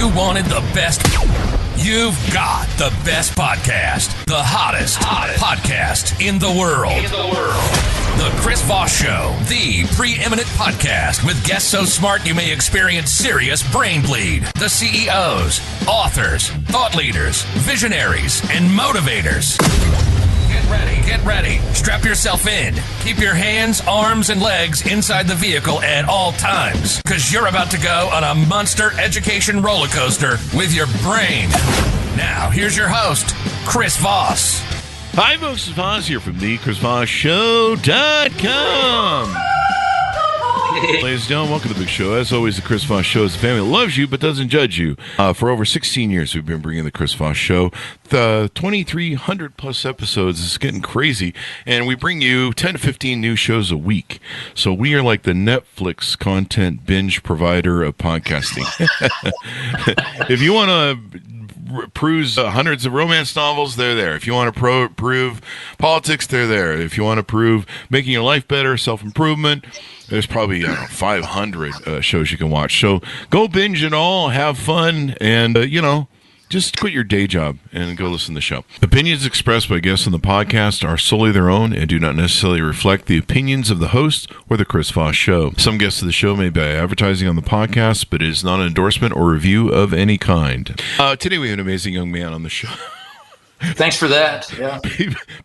you wanted the best, you've got the best podcast. The hottest podcast in the world. The Chris Voss Show, the preeminent podcast with guests so smart you may experience serious brain bleed. The CEOs, authors, thought leaders, visionaries, and motivators. Get ready. Strap yourself in. Keep your hands, arms, and legs inside the vehicle at all times, because you're about to go on a monster education roller coaster with your brain. Now, here's your host, Chris Voss. Hi, folks. It's Voss here from the ChrisVossShow.com. Ladies and gentlemen, welcome to the big show. As always, the Chris Voss Show is a family that loves you but doesn't judge you. For over 16 years, we've been bringing the Chris Voss Show. The 2,300 plus episodes is getting crazy, and we bring you 10 to 15 new shows a week. So we are like the Netflix content binge provider of podcasting. If you want to peruse hundreds of romance novels, they're there. If you want to prove politics, they're there. If you want to prove making your life better, self-improvement, there's probably 500 shows you can watch. So go binge it all, have fun, and, just quit your day job and go listen to the show. Opinions expressed by guests on the podcast are solely their own and do not necessarily reflect the opinions of the host or the Chris Voss Show. Some guests of the show may be advertising on the podcast, but it is not an endorsement or review of any kind. Today we have an amazing young man on the show. Thanks for that. Yeah.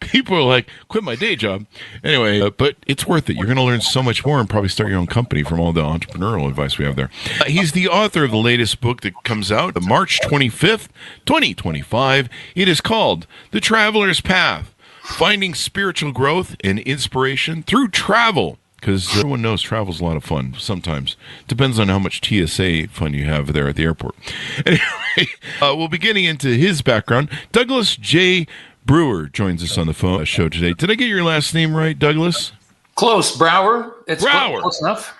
People are like, quit my day job. Anyway, but it's worth it. You're going to learn so much more and probably start your own company from all the entrepreneurial advice we have there. He's the author of the latest book that comes out March 25th, 2025. It is called The Traveler's Path, Finding Spiritual Growth and Inspiration Through Travel. Because everyone knows travel's a lot of fun sometimes. Depends on how much TSA fun you have there at the airport. Anyway, we'll be getting into his background. Douglas J. Brouwer joins us on the phone show today. Did I get your last name right, Douglas? Close. Brouwer. It's Brouwer. Close enough.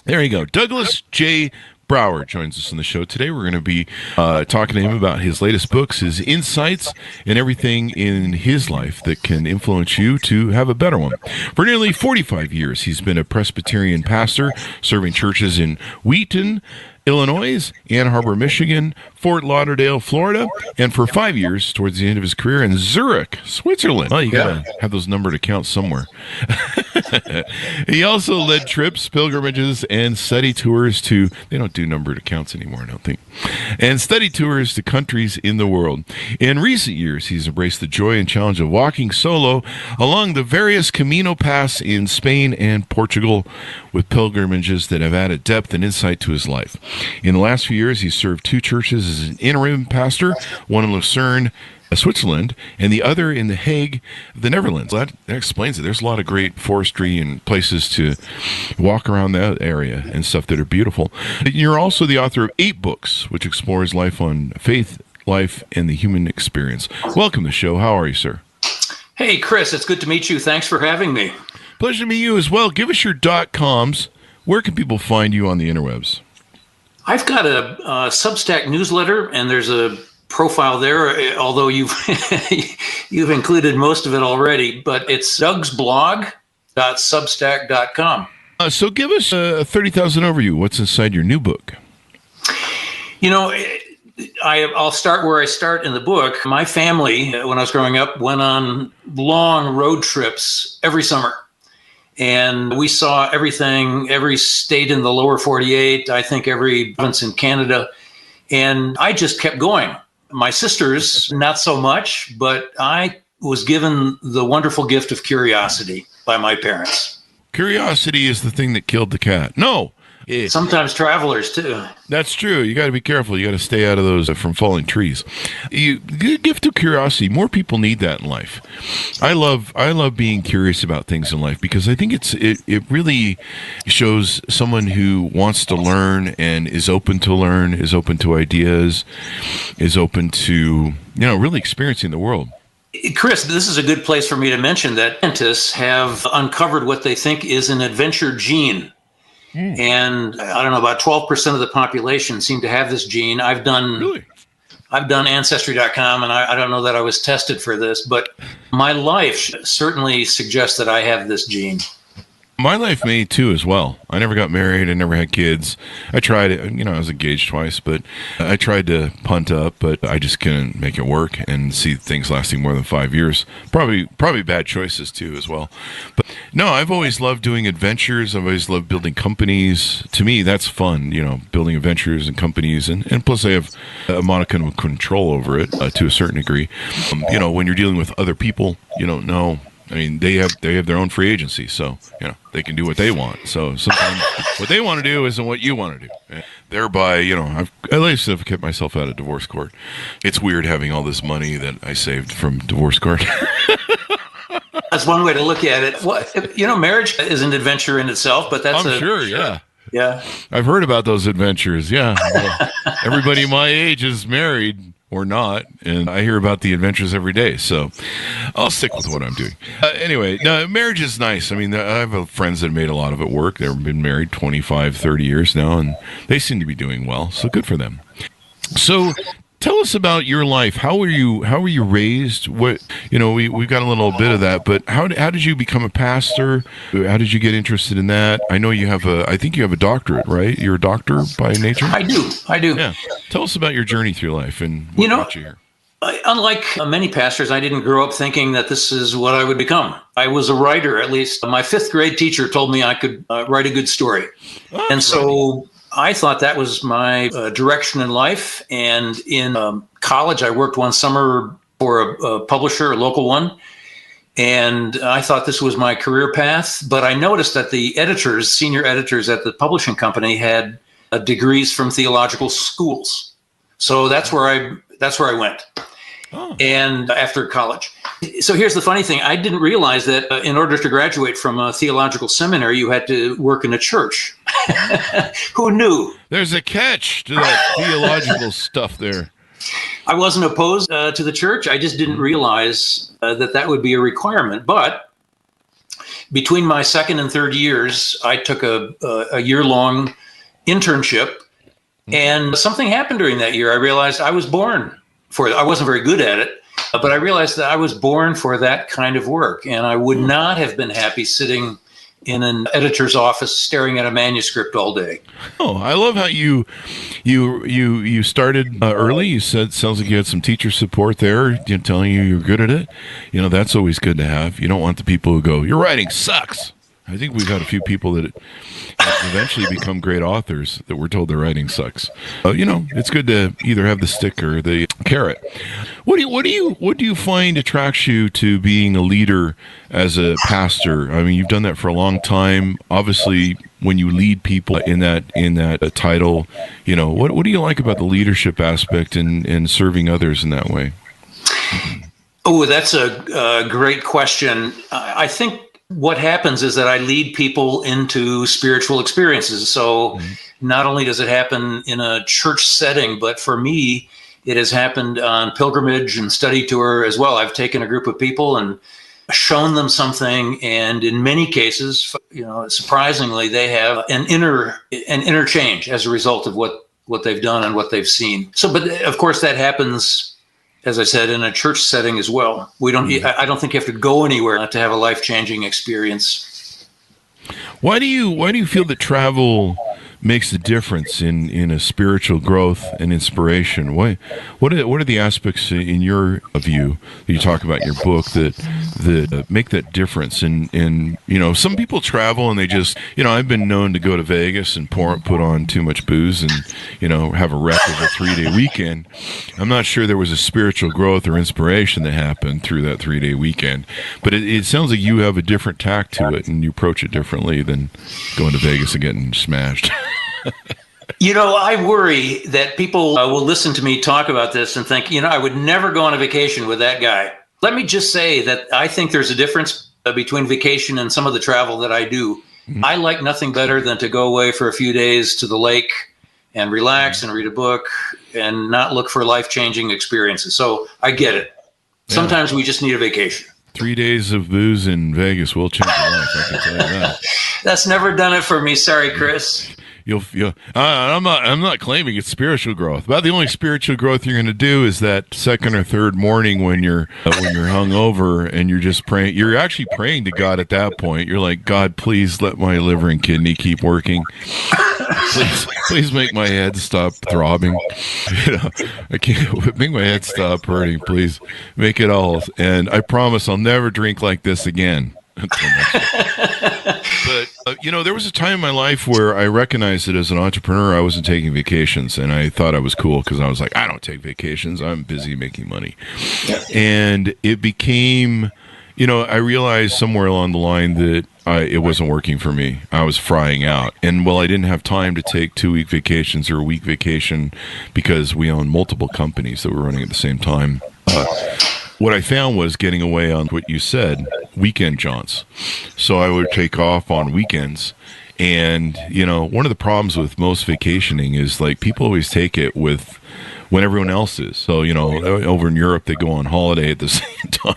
There you go. Douglas J. Brouwer joins us on the show today. We're going to be talking to him about his latest books, his insights, and everything in his life that can influence you to have a better one. For nearly 45 years, he's been a Presbyterian pastor, serving churches in Wheaton, Illinois, Ann Arbor, Michigan, Fort Lauderdale, Florida, and for 5 years, towards the end of his career, in Zürich, Switzerland. Oh, you got to have those numbered accounts somewhere. He also led trips, pilgrimages, and study tours to, they don't do numbered accounts anymore, I don't think, and study tours to countries in the world. In recent years, he's embraced the joy and challenge of walking solo along the various Camino paths in Spain and Portugal, with pilgrimages that have added depth and insight to his life. In the last few years, he's served two churches as an interim pastor, one in Lucerne, Switzerland, and the other in the Hague, the Netherlands. That explains it. There's a lot of great forestry and places to walk around that area and stuff that are beautiful. You're also the author of 8 books, which explores life on faith, life, and the human experience. Welcome to the show. How are you, sir? Hey, Chris. It's good to meet you. Thanks for having me. Pleasure to meet you as well. Give us your .coms. Where can people find you on the interwebs? I've got a Substack newsletter, and there's a profile there, although you've included most of it already, but it's dougsblog.substack.com. So give us a 30,000 overview. What's inside your new book? I'll start where I start in the book. My family, when I was growing up, went on long road trips every summer. And we saw everything, every state in the lower 48, I think every province in Canada. And I just kept going. My sisters, not so much, but I was given the wonderful gift of curiosity by my parents. Curiosity is the thing that killed the cat. No. Sometimes travelers, too. That's true. You got to be careful. You got to stay out of those from falling trees. Gift of curiosity. More people need that in life. I love being curious about things in life because I think it really shows someone who wants to learn and is open to learn, is open to ideas, is open to really experiencing the world. Chris, this is a good place for me to mention that scientists have uncovered what they think is an adventure gene. And I don't know, about 12% of the population seem to have this gene. I've done Ancestry.com, and I don't know that I was tested for this, but my life certainly suggests that I have this gene. My life may too as well. I never got married. I never had kids. I tried it. I was engaged twice, but I tried to punt up, but I just couldn't make it work and see things lasting more than 5 years. Probably bad choices too as well. But no, I've always loved doing adventures. I've always loved building companies. To me, that's fun, building adventures and companies. And plus I have a modicum of control over it to a certain degree. When you're dealing with other people, you don't know. I mean, they have their own free agency, so they can do what they want. So sometimes what they want to do isn't what you want to do. And thereby, I've at least have kept myself out of divorce court. It's weird having all this money that I saved from divorce court. That's one way to look at it. Marriage is an adventure in itself, but I'm sure, yeah. Yeah. I've heard about those adventures, yeah. Well, everybody my age is married or not, and I hear about the adventures every day, so I'll stick with what I'm doing. Anyway, no, marriage is nice. I mean, I have friends that made a lot of it work. They've been married 25, 30 years now, and they seem to be doing well, so good for them. So tell us about your life. How were you raised? What we've got a little bit of that, but how did you become a pastor? How did you get interested in that? I know I think you have a doctorate, right? You're a doctor by nature? I do. Yeah. Tell us about your journey through life and what brought you here. Unlike many pastors, I didn't grow up thinking that this is what I would become. I was a writer, at least. My fifth grade teacher told me I could write a good story. Oh, and so I thought that was my direction in life. And in college, I worked one summer for a publisher, a local one. And I thought this was my career path. But I noticed that the senior editors at the publishing company had degrees from theological schools. So that's where I went. Oh. And after college. So here's the funny thing. I didn't realize that in order to graduate from a theological seminary, you had to work in a church. Who knew? There's a catch to that theological stuff there. I wasn't opposed to the church. I just didn't realize that would be a requirement. But between my second and third years, I took a year-long internship. And something happened during that year. I realized I was born for it. I wasn't very good at it, but I realized that I was born for that kind of work. And I would not have been happy sitting in an editor's office staring at a manuscript all day. Oh, I love how you started early. You said, sounds like you had some teacher support there, telling you you're good at it. That's always good to have. You don't want the people who go, your writing sucks. I think we've had a few people that eventually become great authors that were told their writing sucks. It's good to either have the stick or the carrot. What do you find attracts you to being a leader as a pastor? I mean, you've done that for a long time. Obviously, when you lead people in that title, what do you like about the leadership aspect and serving others in that way? Oh, that's a great question. I think what happens is that I lead people into spiritual experiences. So not only does it happen in a church setting, but for me, it has happened on pilgrimage and study tour as well. I've taken a group of people and shown them something. And in many cases, surprisingly, they have an inner change as a result of what they've done and what they've seen. So, but of course that happens, as I said, in a church setting as well. I don't think you have to go anywhere to have a life-changing experience. Why do you feel that travel makes a difference in a spiritual growth and inspiration? What are the aspects in your view that you talk about in your book that make that difference? And some people travel and they just I've been known to go to Vegas and put on too much booze and have a wreck of a 3-day weekend. I'm not sure there was a spiritual growth or inspiration that happened through that 3-day weekend, but it sounds like you have a different tact to it and you approach it differently than going to Vegas and getting smashed. I worry that people will listen to me talk about this and think, I would never go on a vacation with that guy. Let me just say that I think there's a difference between vacation and some of the travel that I do. Mm-hmm. I like nothing better than to go away for a few days to the lake and relax and read a book and not look for life-changing experiences. So I get it. Yeah. Sometimes we just need a vacation. 3 days of booze in Vegas will change your life, I can tell you that. That's never done it for me. Sorry, Chris. I'm not claiming it's spiritual growth. About the only spiritual growth you're going to do is that second or third morning when you're hungover and you're just praying. You're actually praying to God at that point. You're like, God, please let my liver and kidney keep working. Please make my head stop throbbing. I can't make my head stop hurting. Please make it all. And I promise I'll never drink like this again. But, there was a time in my life where I recognized that as an entrepreneur, I wasn't taking vacations, and I thought I was cool because I was like, I don't take vacations. I'm busy making money. Yeah. And it became, I realized somewhere along the line that it wasn't working for me. I was frying out. And I didn't have time to take 2-week vacations or a week vacation because we own multiple companies that were running at the same time. What I found was getting away on what you said, weekend jaunts. So I would take off on weekends. And, one of the problems with most vacationing is like people always take it with when everyone else is. So, over in Europe, they go on holiday at the same time.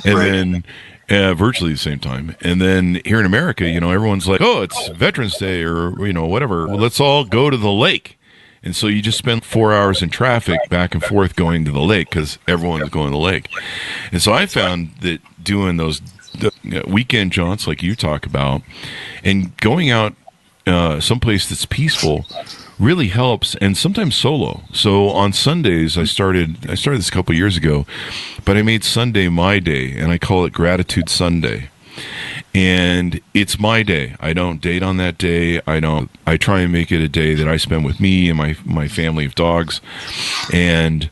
And then virtually the same time. And then here in America, everyone's like, oh, it's Veterans Day or, whatever. Well, let's all go to the lake. And so you just spend 4 hours in traffic back and forth going to the lake because everyone's going to the lake. And so I found that doing those weekend jaunts like you talk about and going out someplace that's peaceful really helps, and sometimes solo. So on Sundays, I started this a couple years ago, but I made Sunday my day, and I call it Gratitude Sunday. And it's my day. I don't date on that day. I try and make it a day that I spend with me and my family of dogs. And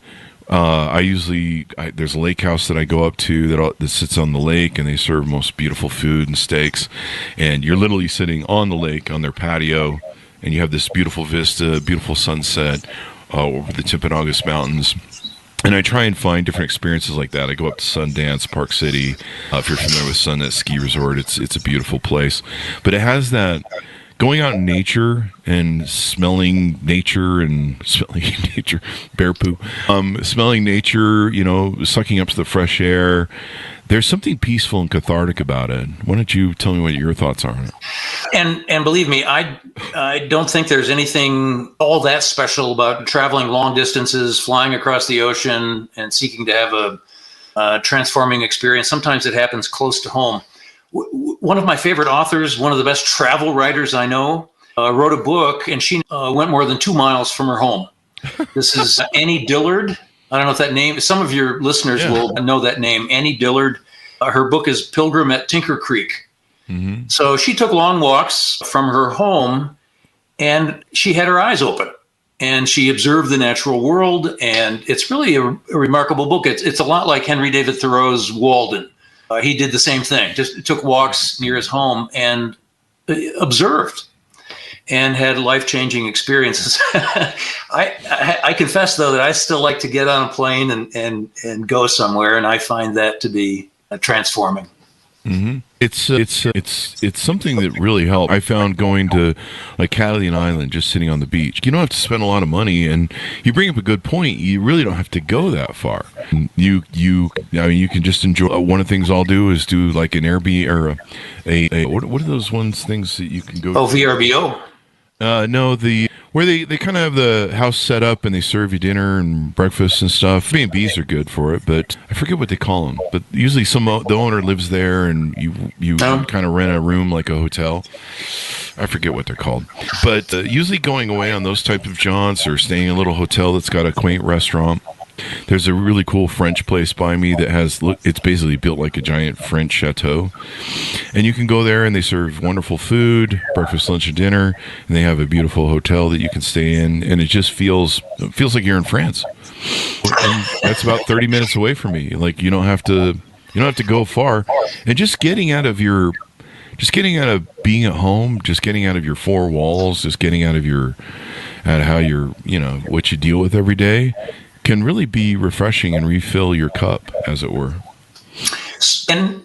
there's a lake house that I go up to that sits on the lake, and they serve most beautiful food and steaks. And you're literally sitting on the lake on their patio, and you have this beautiful vista, beautiful sunset over the Timpanogos Mountains. And I try and find different experiences like that. I go up to Sundance, Park City. If you're familiar with Sundance Ski Resort, it's a beautiful place. But it has that going out in nature and smelling nature, bear poo, smelling nature, sucking up to the fresh air. There's something peaceful and cathartic about it. Why don't you tell me what your thoughts are on it? And believe me, I don't think there's anything all that special about traveling long distances, flying across the ocean, and seeking to have a transforming experience. Sometimes it happens close to home. One of my favorite authors, one of the best travel writers I know, wrote a book, and she went more than 2 miles from her home. This is Annie Dillard. I don't know if that name, some of your listeners will know that name, Annie Dillard. Her book is Pilgrim at Tinker Creek. Mm-hmm. So she took long walks from her home, and she had her eyes open, and she observed the natural world. And it's really a remarkable book. It's a lot like Henry David Thoreau's Walden. He did the same thing, just took walks near his home and observed and had life-changing experiences. I confess, though, that I still like to get on a plane and go somewhere, and I find that to be transforming. Mm-hmm. It's something that really helped. I found going to like Catalina Island, just sitting on the beach. You don't have to spend a lot of money, and you bring up a good point. You really don't have to go that far. You can just enjoy. One of the things I'll do is do like an Airbnb or what are those things that you can go? Oh, VRBO. No, where they kind of have the house set up and they serve you dinner and breakfast and stuff. B&Bs are good for it, but I forget what they call them. But usually the owner lives there, and you kind of rent a room like a hotel. I forget what they're called. But usually going away on those type of jaunts or staying in a little hotel that's got a quaint restaurant. There's a really cool French place by me that it's basically built like a giant French chateau. And you can go there and they serve wonderful food, breakfast, lunch, and dinner. And they have a beautiful hotel that you can stay in. And it just feels like you're in France. And that's about 30 minutes away from me. Like you don't have to go far. And just getting out of being at home, just getting out of your four walls, just getting out of how you're, what you deal with every day, can really be refreshing and refill your cup, as it were. And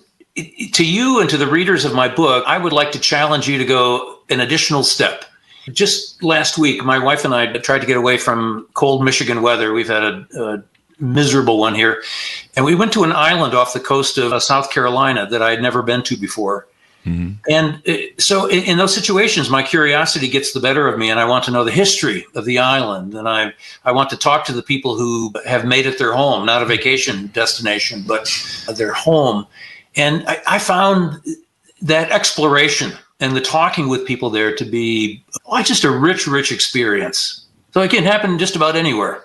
to you and to the readers of my book, I would like to challenge you to go an additional step. Just last week, my wife and I tried to get away from cold Michigan weather. We've had a miserable one here. And we went to an island off the coast of South Carolina that I had never been to before. And so in those situations, my curiosity gets the better of me, and I want to know the history of the island. And I want to talk to the people who have made it their home, not a vacation destination, but their home. And I found that exploration and the talking with people there to be just a rich, rich experience. So it can happen just about anywhere.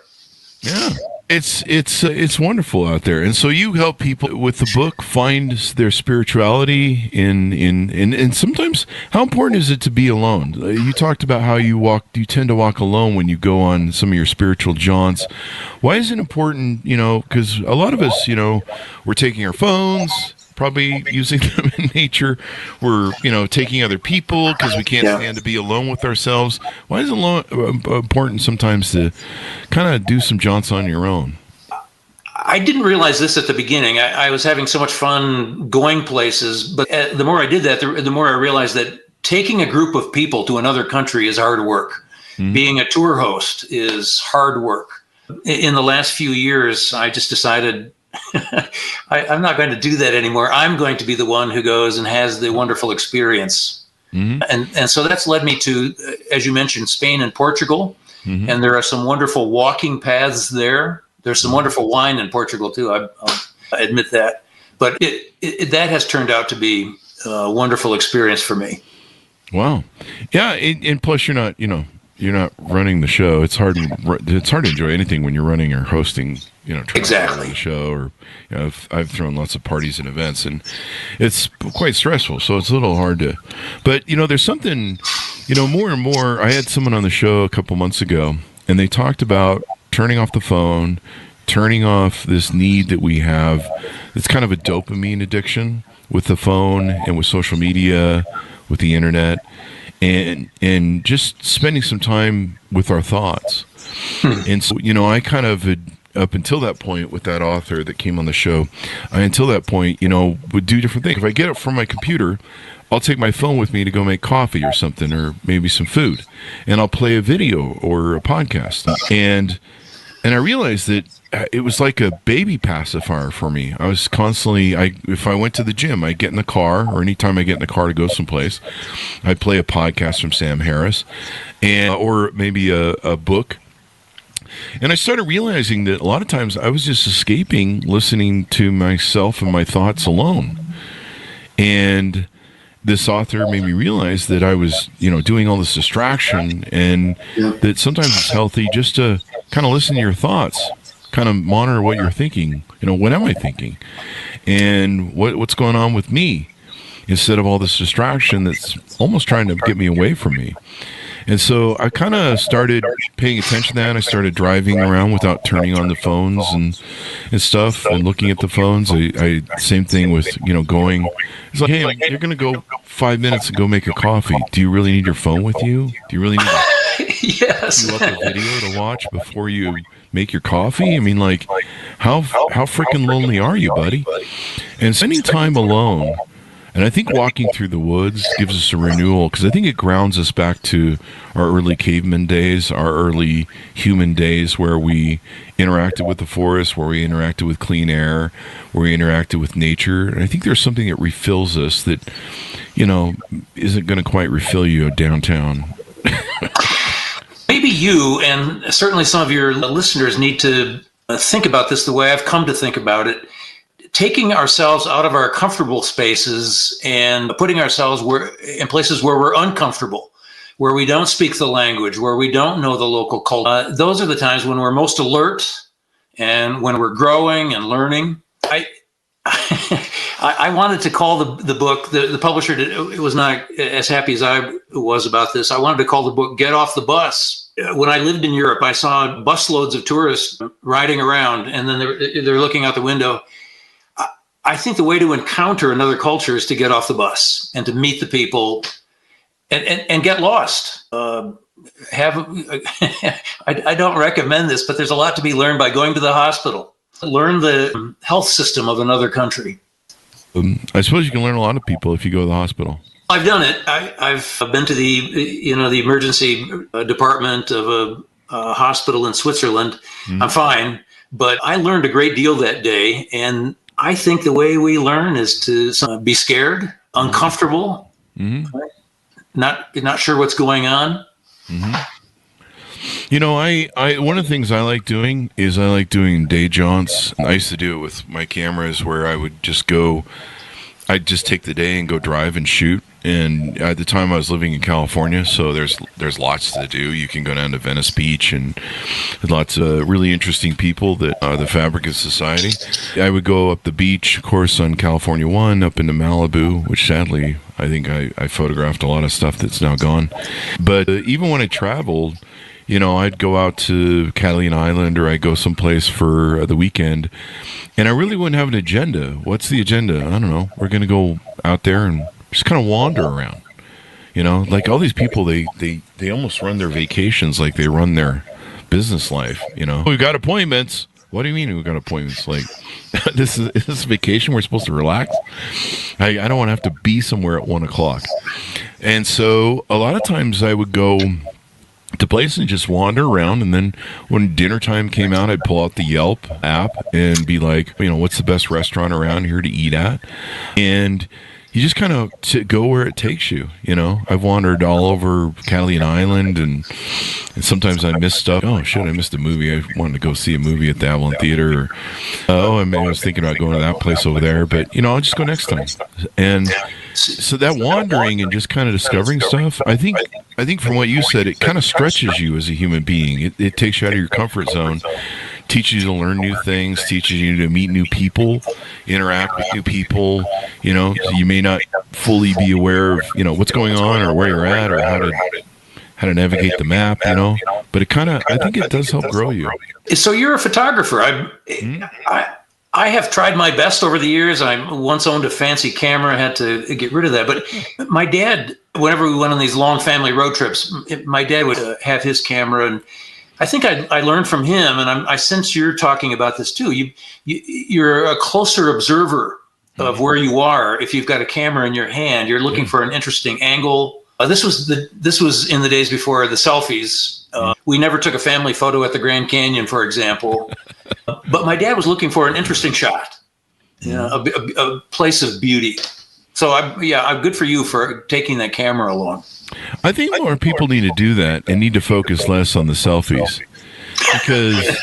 Yeah. It's wonderful out there. And so you help people with the book find their spirituality in sometimes how important is it to be alone? You talked about how you tend to walk alone when you go on some of your spiritual jaunts. Why is it important, because a lot of us, we're taking our phones, probably using them in nature. We're, taking other people because we can't stand to be alone with ourselves. Why is it important sometimes to kind of do some jaunts on your own? I didn't realize this at the beginning. I was having so much fun going places, but the more I did that, the more I realized that taking a group of people to another country is hard work. Mm-hmm. Being a tour host is hard work. In the last few years, I just decided I'm not going to do that anymore. I'm going to be the one who goes and has the wonderful experience. Mm-hmm. And so that's led me to, as you mentioned, Spain and Portugal. Mm-hmm. And there are some wonderful walking paths there. There's some wonderful wine in Portugal, too. I'll admit that. But that has turned out to be a wonderful experience for me. Wow. Yeah. And plus, you're not running the show. It's hard to enjoy anything when you're running or hosting, exactly the show, or I've thrown lots of parties and events, and it's quite stressful. So it's a little hard to, but there's something, more and more. I had someone on the show a couple months ago, and they talked about turning off the phone, turning off this need that we have. It's kind of a dopamine addiction with the phone and with social media, with the internet. And just spending some time with our thoughts. And so, I kind of had, up until that point with that author that came on the show, until that point, would do different things. If I get up from my computer, I'll take my phone with me to go make coffee or something, or maybe some food, and I'll play a video or a podcast. And I realized that it was like a baby pacifier for me. I was constantly, if I went to the gym, I get in the car, or anytime I get in the car to go someplace, I play a podcast from Sam Harris, or maybe a book. And I started realizing that a lot of times I was just escaping listening to myself and my thoughts alone. And this author made me realize that I was, doing all this distraction, and that sometimes it's healthy just to kind of listen to your thoughts, kind of monitor what you're thinking. What am I thinking? And what's going on with me, instead of all this distraction that's almost trying to get me away from me. And so I kind of started paying attention to that, and I started driving around without turning on the phones and stuff, and looking at the phones. I same thing with, going. It's like, hey, you're going to go 5 minutes and go make a coffee. Do you really need your phone with you? Do you really need yes. you up a video to watch before you make your coffee? I mean, like, how freaking lonely are you, buddy? And spending time alone. And I think walking through the woods gives us a renewal, because I think it grounds us back to our early caveman days, our early human days, where we interacted with the forest, where we interacted with clean air, where we interacted with nature. And I think there's something that refills us that, isn't going to quite refill you downtown. Maybe you, and certainly some of your listeners, need to think about this the way I've come to think about it. Taking ourselves out of our comfortable spaces and putting ourselves in places where we're uncomfortable, where we don't speak the language, where we don't know the local culture. Those are the times when we're most alert and when we're growing and learning. I wanted to call the book, the publisher was not as happy as I was about this. I wanted to call the book Get Off the Bus. When I lived in Europe, I saw busloads of tourists riding around, and then they're looking out the window. I think the way to encounter another culture is to get off the bus and to meet the people and get lost. I don't recommend this, but there's a lot to be learned by going to the hospital. Learn the health system of another country. I suppose you can learn a lot of people if you go to the hospital. I've done it. I've been to the emergency department of a hospital in Switzerland. Mm-hmm. I'm fine, but I learned a great deal that day, and I think the way we learn is to be scared, uncomfortable, right? Not sure what's going on. You know, I one of the things I like doing is I like doing day jaunts. I used to do it with my cameras where I would just go, I'd just take the day and go drive and shoot. And at the time I was living in California, so there's lots to do. You can go down to Venice Beach and lots of really interesting people that are the fabric of society. I would go up the beach, of course, on California 1, up into Malibu, which sadly I think I photographed a lot of stuff that's now gone. But even when I traveled, you know, I'd go out to Catalina Island or I'd go someplace for the weekend, and I really wouldn't have an agenda. What's the agenda? I don't know. We're going to go out there and just kind of wander around. You know, like all these people, they almost run their vacations like they run their business life, you know. We've got appointments. What do you mean we've got appointments? Like, is this vacation? We're supposed to relax? I don't want to have to be somewhere at 1 o'clock. And so a lot of times I would go to place and just wander around, and then when dinner time came out, I'd pull out the Yelp app and be like, you know, what's the best restaurant around here to eat at? And you just kind of go where it takes you, you know. I've wandered all over Catalina Island, and sometimes I miss stuff. Oh, shit, I missed a movie. I wanted to go see a movie at the Avalon Theater. Or, I was thinking about going to that place over there, but, you know, I'll just go next time. And so that wandering and just kind of discovering stuff, I think from what you said, it kind of stretches you as a human being. It takes you out of your comfort zone, teaches you to learn new things, teaches you to meet new people, interact with new people. You know, so you may not fully be aware of, you know, what's going on or where you're at or how to navigate the map, you know, but it kind of, I think it does help grow you. So you're a photographer. I have tried my best over the years. I once owned a fancy camera, had to get rid of that. But my dad, whenever we went on these long family road trips, my dad would have his camera, and I think I learned from him. And I sense you're talking about this too. You're a closer observer of where you are. If you've got a camera in your hand, you're looking for an interesting angle. This was in the days before the selfies. We never took a family photo at the Grand Canyon, for example. But my dad was looking for an interesting shot, you know, a place of beauty. So I'm good for you for taking that camera along. I think more people need to do that and need to focus less on the selfies, because,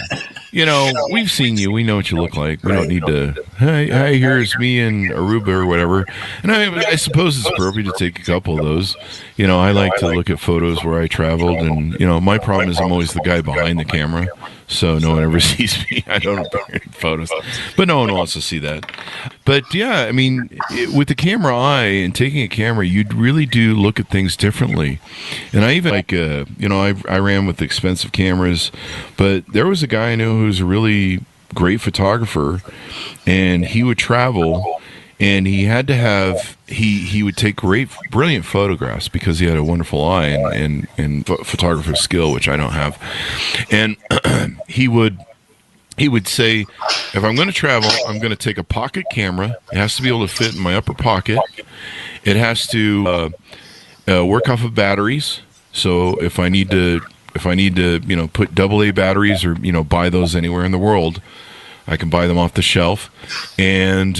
you know, we've seen you. We know what you look like. We don't need to, hey, here's me in Aruba or whatever. And I suppose it's appropriate to take a couple of those. You know, I like to look at photos where I traveled, and, you know, my problem is I'm always the guy behind the camera, so no one ever sees me. I don't appear in photos, but no one wants to see that. But yeah, I mean, with the camera eye and taking a camera, you really do look at things differently. And I even you know, I ran with expensive cameras, but there was a guy I knew who was a really great photographer, and he would travel, and he had to have he would take brilliant photographs because he had a wonderful eye and photographer skill, which I don't have. And he would say, if I'm going to travel, I'm going to take a pocket camera. It has to be able to fit in my upper pocket. It has to work off of batteries. So if I need to, you know, put AA batteries or, you know, buy those anywhere in the world, I can buy them off the shelf. And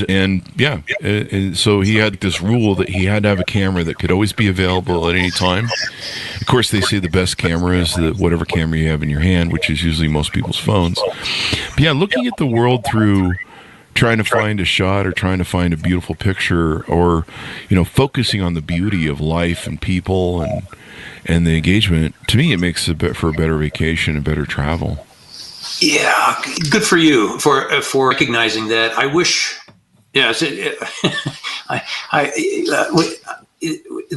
so he had this rule that he had to have a camera that could always be available at any time. Of course, they say the best camera is whatever camera you have in your hand, which is usually most people's phones. But yeah, looking at the world through trying to find a shot or trying to find a beautiful picture, or, you know, focusing on the beauty of life and people and the engagement, to me, it makes for a better vacation and better travel. Yeah, good for you for recognizing that. I wish, there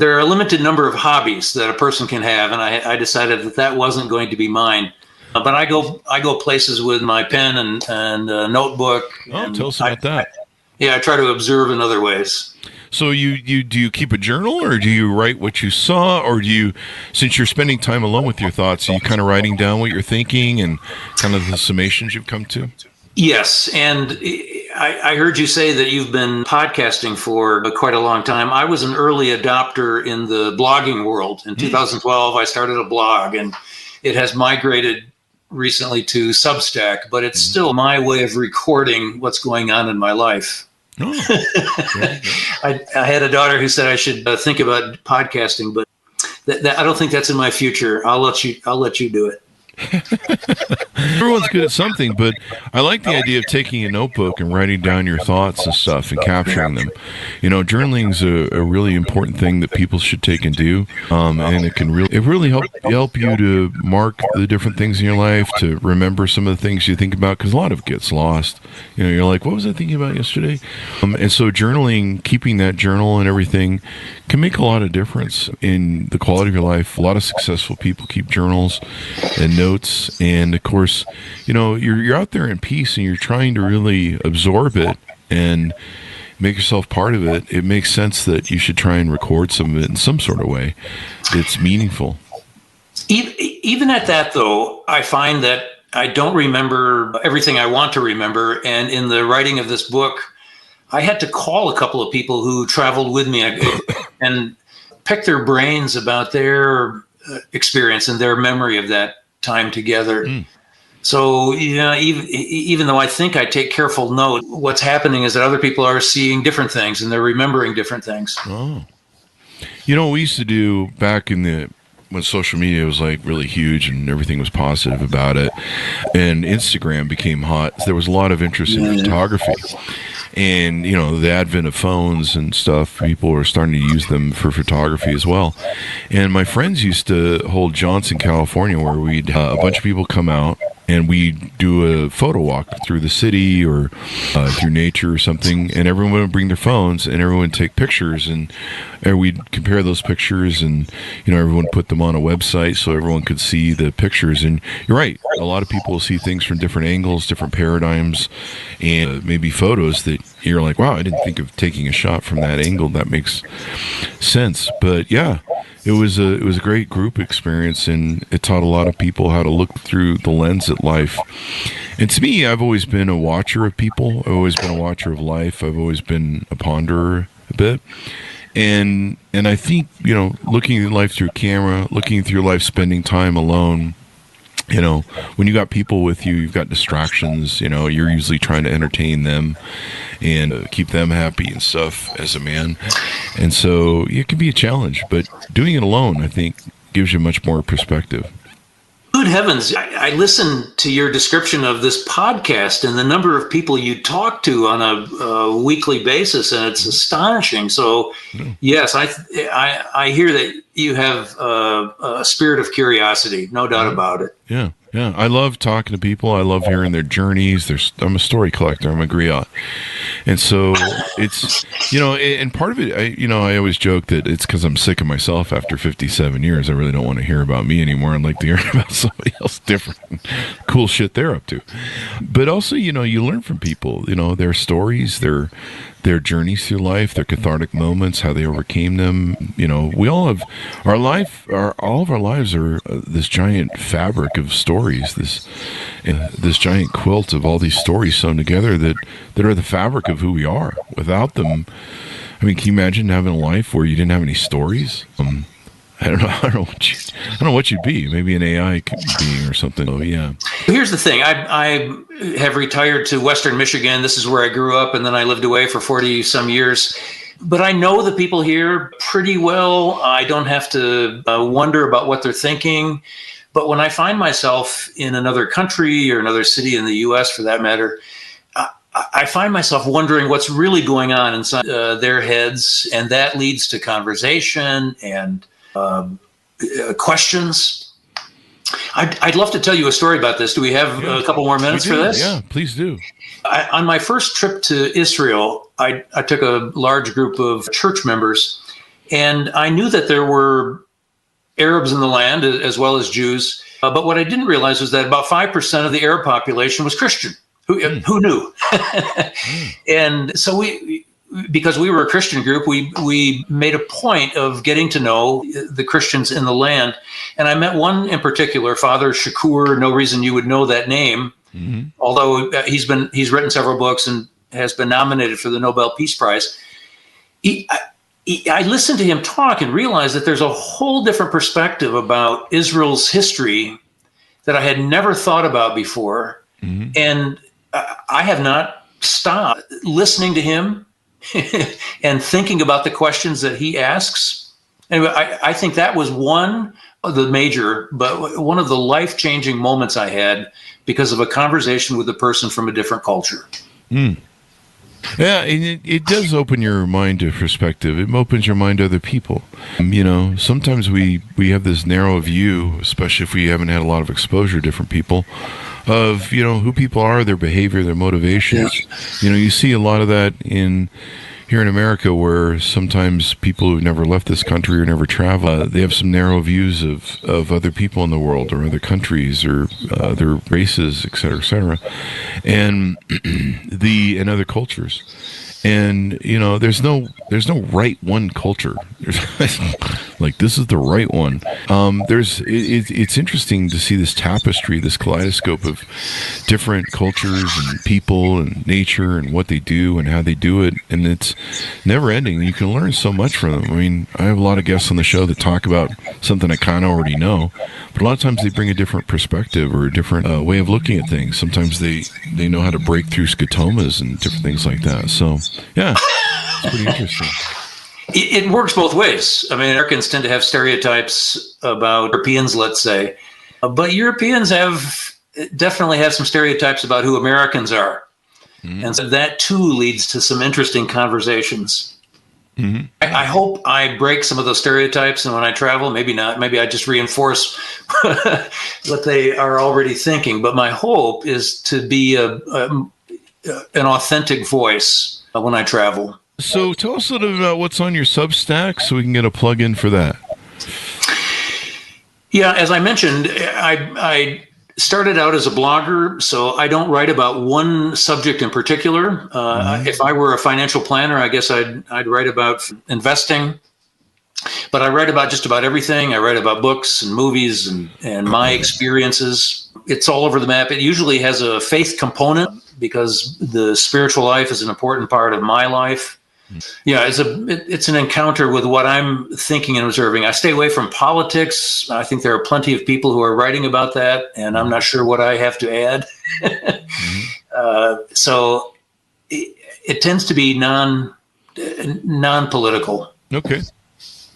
are a limited number of hobbies that a person can have, and I decided that wasn't going to be mine. But I go places with my pen and a notebook. Oh, tell us about that. Yeah, I try to observe in other ways. So do you keep a journal, or do you write what you saw, or do you, since you're spending time alone with your thoughts, are you kind of writing down what you're thinking and kind of the summations you've come to? Yes, and I heard you say that you've been podcasting for quite a long time. I was an early adopter in the blogging world. In 2012, I started a blog, and it has migrated recently to Substack, but it's still my way of recording what's going on in my life. Oh, I had a daughter who said I should think about podcasting, but I don't think that's in my future. I'll let you do it. Everyone's good at something, but I like the idea of taking a notebook and writing down your thoughts and stuff and capturing them. Journaling's a really important thing that people should take and do, and it really help you to mark the different things in your life, to remember some of the things you think about, because a lot of it gets lost. You're like, what was I thinking about yesterday? And so journaling, keeping that journal and everything, can make a lot of difference in the quality of your life. A lot of successful people keep journals and notes, and of course, you're out there in peace and you're trying to really absorb it and make yourself part of it. It makes sense that you should try and record some of it in some sort of way that's meaningful. Even at that, though, I find that I don't remember everything I want to remember, and in the writing of this book, I had to call a couple of people who traveled with me and pick their brains about their experience and their memory of that time together. So, even though I think I take careful note, what's happening is that other people are seeing different things and they're remembering different things. Oh. What we used to do back when social media was like really huge and everything was positive about it, and Instagram became hot, there was a lot of interest in photography. And, the advent of phones and stuff, people were starting to use them for photography as well. And my friends used to hold jaunts in California where we'd a bunch of people come out and we'd do a photo walk through the city or through nature or something. And everyone would bring their phones and everyone would take pictures, and we'd compare those pictures, and, everyone put them on a website so everyone could see the pictures. And you're right. A lot of people see things from different angles, different paradigms, and maybe photos that you're like, wow, I didn't think of taking a shot from that angle. That makes sense. But yeah, it was a great group experience, and it taught a lot of people how to look through the lens at life. And to me, I've always been a watcher of people. I've always been a watcher of life. I've always been a ponderer a bit. And I think, looking at life through camera, looking through life, spending time alone, when you got people with you, you've got distractions, you're usually trying to entertain them and keep them happy and stuff as a man. And so it can be a challenge, but doing it alone, I think, gives you much more perspective. Good heavens. I listened to your description of this podcast and the number of people you talk to on a weekly basis, and it's astonishing. So, yes, I hear that you have a spirit of curiosity, no doubt about it. Yeah. I love talking to people. I love hearing their journeys. I'm a story collector. I'm a griot. And so it's, and part of it, I always joke that it's because I'm sick of myself after 57 years. I really don't want to hear about me anymore. I'd like to hear about somebody else different, cool shit they're up to. But also, you learn from people, their stories, their journeys through life, their cathartic moments, how they overcame them. We all have all of our lives are this giant fabric of stories, this giant quilt of all these stories sewn together that are the fabric of who we are. Without them, can you imagine having a life where you didn't have any stories? I don't know what you'd be. Maybe an AI being or something. Oh, yeah. Here's the thing. I have retired to Western Michigan. This is where I grew up, and then I lived away for 40 some years. But I know the people here pretty well. I don't have to wonder about what they're thinking. But when I find myself in another country or another city in the U.S., for that matter, I find myself wondering what's really going on inside their heads, and that leads to conversation and questions. I'd love to tell you a story about this. Do we have a couple more minutes for this? Yeah, please do. On my first trip to Israel, I took a large group of church members, and I knew that there were Arabs in the land as well as Jews. But what I didn't realize was that about 5% of the Arab population was Christian. Who knew? And so because we were a Christian group, we made a point of getting to know the Christians in the land. And I met one in particular, Father Shakur. No reason you would know that name, although he's written several books and has been nominated for the Nobel Peace Prize. I listened to him talk and realized that there's a whole different perspective about Israel's history that I had never thought about before. And I have not stopped listening to him and thinking about the questions that he asks. Anyway, I think that was one of the one of the life-changing moments I had because of a conversation with a person from a different culture. Mm. Yeah, and it does open your mind to perspective. It opens your mind to other people. Sometimes we have this narrow view, especially if we haven't had a lot of exposure to different people, of, who people are, their behavior, their motivations. Yeah. You see a lot of that here in America, where sometimes people who've never left this country or never traveled, they have some narrow views of other people in the world or other countries or other races, et cetera, and and other cultures. And there's no right one culture. There's like, this is the right one. It's interesting to see this tapestry, this kaleidoscope of different cultures and people and nature and what they do and how they do it, and it's never ending. You can learn so much from them. I mean, I have a lot of guests on the show that talk about something I kind of already know, but a lot of times they bring a different perspective or a different way of looking at things. Sometimes they know how to break through scotomas and different things like that. So yeah, it's pretty interesting. It works both ways. I mean, Americans tend to have stereotypes about Europeans, let's say, but Europeans definitely have some stereotypes about who Americans are. Mm-hmm. And so that too leads to some interesting conversations. Mm-hmm. I hope I break some of those stereotypes, and when I travel, maybe not. Maybe I just reinforce what they are already thinking. But my hope is to be an authentic voice when I travel. So tell us a little bit about what's on your Substack so we can get a plug-in for that. Yeah, as I mentioned, I started out as a blogger, so I don't write about one subject in particular. If I were a financial planner, I guess I'd write about investing. But I write about just about everything. I write about books and movies and my experiences. It's all over the map. It usually has a faith component because the spiritual life is an important part of my life. Yeah, it's an encounter with what I'm thinking and observing. I stay away from politics. I think there are plenty of people who are writing about that, and I'm not sure what I have to add. So it tends to be non-political. Okay.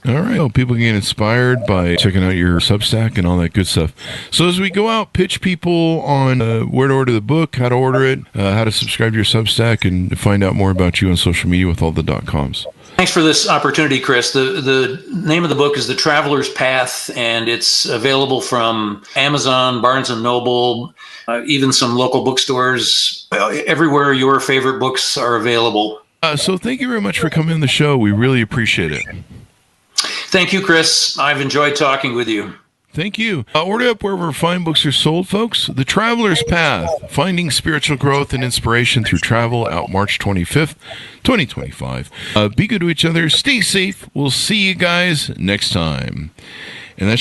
All right. Well, people can get inspired by checking out your Substack and all that good stuff. So as we go out, pitch people on where to order the book, how to order it, how to subscribe to your Substack, and find out more about you on social media with all the .coms. Thanks for this opportunity, Chris. The name of the book is The Traveler's Path, and it's available from Amazon, Barnes & Noble, even some local bookstores. Everywhere your favorite books are available. So thank you very much for coming on the show. We really appreciate it. Thank you, Chris. I've enjoyed talking with you. Thank you. Order up wherever fine books are sold, folks. The Traveler's Path, Finding Spiritual Growth and Inspiration Through Travel, out March 25th, 2025. Be good to each other. Stay safe. We'll see you guys next time. And that's